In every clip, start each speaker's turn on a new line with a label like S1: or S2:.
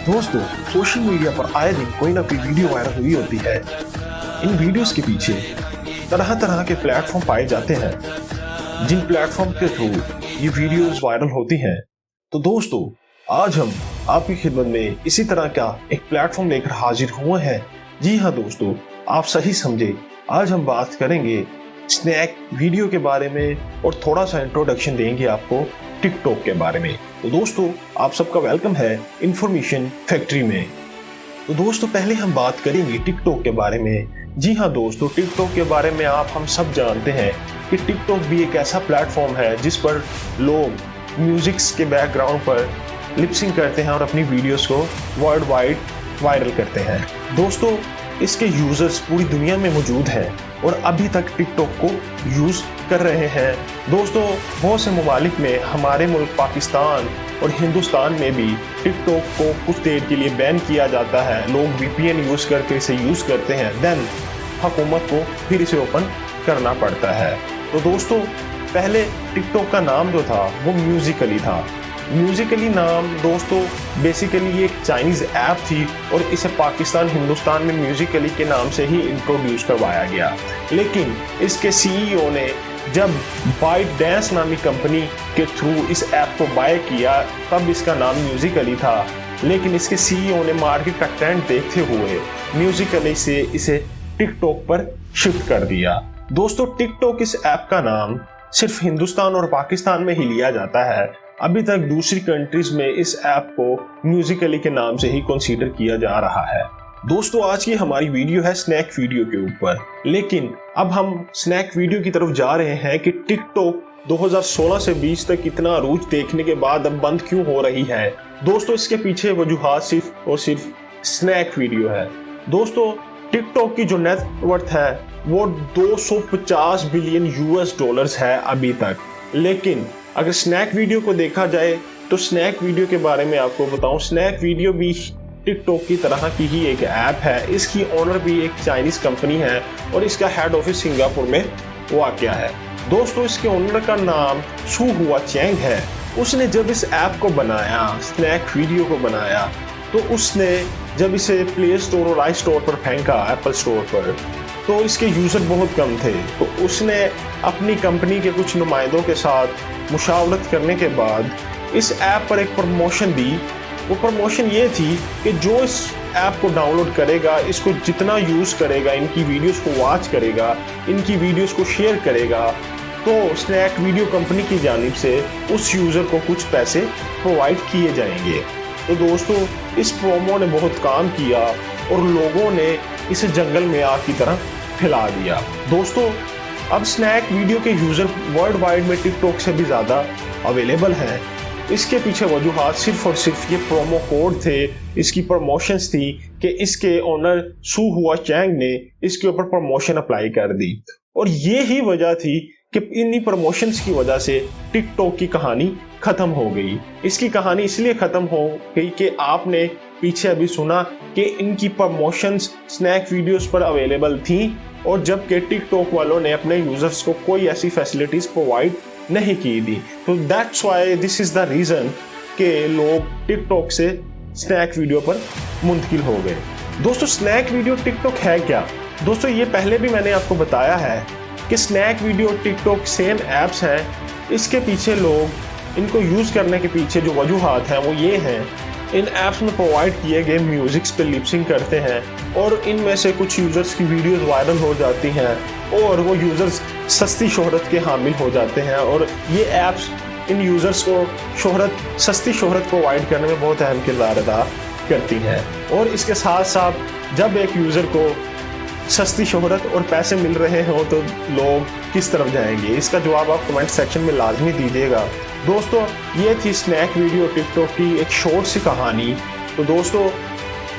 S1: दोस्तों, social media पर आए दिन कोई ना कोई वीडियो वायरल हुई होती है। इन वीडियोस के पीछे तरह तरह के प्लेटफॉर्म पाए जाते हैं जिन प्लेटफॉर्म के थ्रू ये वीडियोस वायरल होती हैं। तो दोस्तों, आज हम आपकी खिदमत में इसी तरह का एक प्लेटफॉर्म लेकर हाजिर हुए हैं। जी हाँ दोस्तों, आप सही समझे। आज हम बात करेंगे स्नैक वीडियो के बारे में और थोड़ा सा इंट्रोडक्शन देंगे आपको टिकटॉक के बारे में। तो दोस्तों, आप सबका वेलकम है इंफॉर्मेशन फैक्ट्री में। तो दोस्तों, पहले हम बात करेंगे टिकटॉक के बारे में। जी हाँ दोस्तों, टिकटॉक के बारे में हम सब जानते हैं कि टिकटॉक भी एक ऐसा प्लेटफॉर्म है जिस पर लोग म्यूजिक्स के बैकग्राउंड पर लिपसिंग करते हैं और अपनी वीडियोस को वर्ल्ड वाइड वायरल करते हैं। दोस्तों, इसके यूजर्स पूरी दुनिया में मौजूद हैं और अभी तक टिकटॉक को यूज कर रहे हैं। दोस्तों, बहुत से ममालिक में, हमारे मुल्क पाकिस्तान और हिंदुस्तान में भी टिकटॉक को कुछ देर के लिए बैन किया जाता है। लोग वीपीएन यूज करके इसे यूज करते हैं, देन हुकूमत को फिर इसे ओपन करना पड़ता है। तो दोस्तों, पहले टिकटॉक का नाम जो था वो म्यूजिकली था। म्यूजिकली नाम दोस्तों बेसिकली ये एक चाइनीज ऐप थी और इसे पाकिस्तान हिंदुस्तान में म्यूजिकली के नाम से ही इंट्रोड्यूस करवाया गया। लेकिन इसके सीईओ ने जब बाइट डांस नामी कंपनी के थ्रू इस ऐप को बाय किया, तब इसका नाम म्यूजिकली था। लेकिन इसके सीईओ ने मार्केट का ट्रेंड देखते हुए म्यूजिकली से इसे टिकटॉक पर शिफ्ट कर दिया। दोस्तों, टिकटॉक इस ऐप का नाम सिर्फ हिंदुस्तान और पाकिस्तान में ही लिया जाता है। अभी तक दूसरी कंट्रीज में इस ऐप को म्यूजिकली के नाम से ही कंसीडर किया जा रहा है। दोस्तों, आज की हमारी वीडियो है स्नैक वीडियो के ऊपर। लेकिन अब हम स्नैक वीडियो की तरफ जा रहे हैं कि टिकटॉक 2016 से 20 तक इतना अरूज देखने के बाद अब बंद क्यों हो रही है। दोस्तों, इसके पीछे वजूहात सिर्फ और सिर्फ स्नैक वीडियो है। दोस्तों, टिकटॉक की जो नेटवर्थ है वो 250 बिलियन US डॉलर्स है अभी तक। लेकिन अगर स्नैक वीडियो को देखा जाए तो स्नैक वीडियो के बारे में आपको बताऊं, स्नैक वीडियो भी टिकटॉक की तरह की ही एक ऐप है। इसकी ओनर भी एक चाइनीज कंपनी है और इसका हेड ऑफिस सिंगापुर में वाक़या है। दोस्तों, इसके ओनर का नाम सू हुआ चैंग है। उसने जब इस ऐप को बनाया, स्नैक वीडियो को बनाया, तो उसने जब इसे प्ले स्टोर और आई स्टोर पर फेंका, एप्पल स्टोर पर, तो इसके यूज़र बहुत कम थे। तो उसने अपनी कंपनी के कुछ नुमाइंदों के साथ मुशावरत करने के बाद इस ऐप पर एक प्रमोशन दी। वो प्रमोशन ये थी कि जो इस ऐप को डाउनलोड करेगा, इसको जितना यूज़ करेगा, इनकी वीडियोस को वॉच करेगा, इनकी वीडियोस को शेयर करेगा, तो स्नैक वीडियो कंपनी की जानिब से उस यूज़र को कुछ पैसे प्रोवाइड किए जाएंगे। तो दोस्तों, इस प्रोमो ने बहुत काम किया और लोगों ने इसे जंगल में आग की तरह फैला दिया। दोस्तों, अब स्नैक वीडियो के यूज़र वर्ल्ड वाइड में टिकटॉक से भी ज़्यादा अवेलेबल हैं। इसके पीछे वजूहात सिर्फ और सिर्फ ये प्रोमो कोड थे, इसकी प्रमोशंस थी कि इसके ओनर सू हुआ चैंग ने इसके ऊपर प्रमोशन अप्लाई कर दी। और ये ही वजह थी कि इन्हीं प्रमोशंस की वजह से टिकटॉक की कहानी खत्म हो गई। इसकी कहानी इसलिए खत्म हो गई कि आपने पीछे अभी सुना कि इनकी प्रमोशंस स्नैक वीडियोस पर अवेलेबल थी और जबकि टिकटॉक वालों ने अपने यूजर्स को कोई ऐसी फैसिलिटीज प्रोवाइड नहीं की थी। तो that's why this is the reason कि लोग टिकटॉक से स्नैक वीडियो पर मुंतकिल हो गए। दोस्तों, स्नैक वीडियो टिकटॉक है क्या? दोस्तों, ये पहले भी मैंने आपको बताया है कि snack video TikTok same apps हैं। इसके पीछे लोग इनको यूज़ करने के पीछे जो वजूहात हैं वो ये हैं, इन ऐप्स में प्रोवाइड किए गए म्यूजिक्स पे लिपसिंग करते हैं और इनमें से कुछ यूज़र्स की वीडियोस वायरल हो जाती हैं और वो यूज़र्स सस्ती शोहरत के हामिल हो जाते हैं और ये ऐप्स इन यूज़र्स को सस्ती शोहरत प्रोवाइड करने में बहुत अहम किरदार अदा करती हैं। और इसके साथ साथ जब एक यूज़र को सस्ती शोहरत और पैसे मिल रहे हों तो लोग किस तरफ जाएंगे? इसका जवाब आप कमेंट सेक्शन में लाजमी दीजिएगा। दोस्तों, ये थी स्नैक वीडियो टिकटॉक की एक शॉर्ट सी कहानी। तो दोस्तों,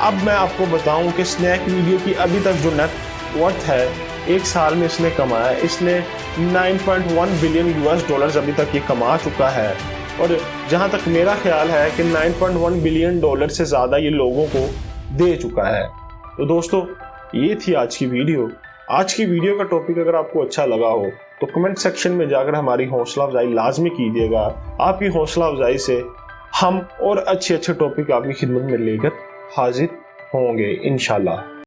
S1: अब मैं आपको बताऊं कि स्नैक वीडियो की अभी तक जो नेटवर्थ है, एक साल में इसने कमाया, इसने 9.1 बिलियन US डॉलर्स अभी तक ये कमा चुका है। और जहां तक मेरा ख्याल है कि 9.1 बिलियन डॉलर से ज़्यादा ये लोगों को दे चुका है। तो दोस्तों, ये थी आज की वीडियो। आज की वीडियो का टॉपिक अगर आपको अच्छा लगा हो तो कमेंट सेक्शन में जाकर हमारी हौसला अफजाई लाजमी कीजिएगा। आपकी हौसला अफजाई से हम और अच्छे अच्छे टॉपिक आपकी खिदमत में लेकर हाजिर होंगे इंशाल्लाह।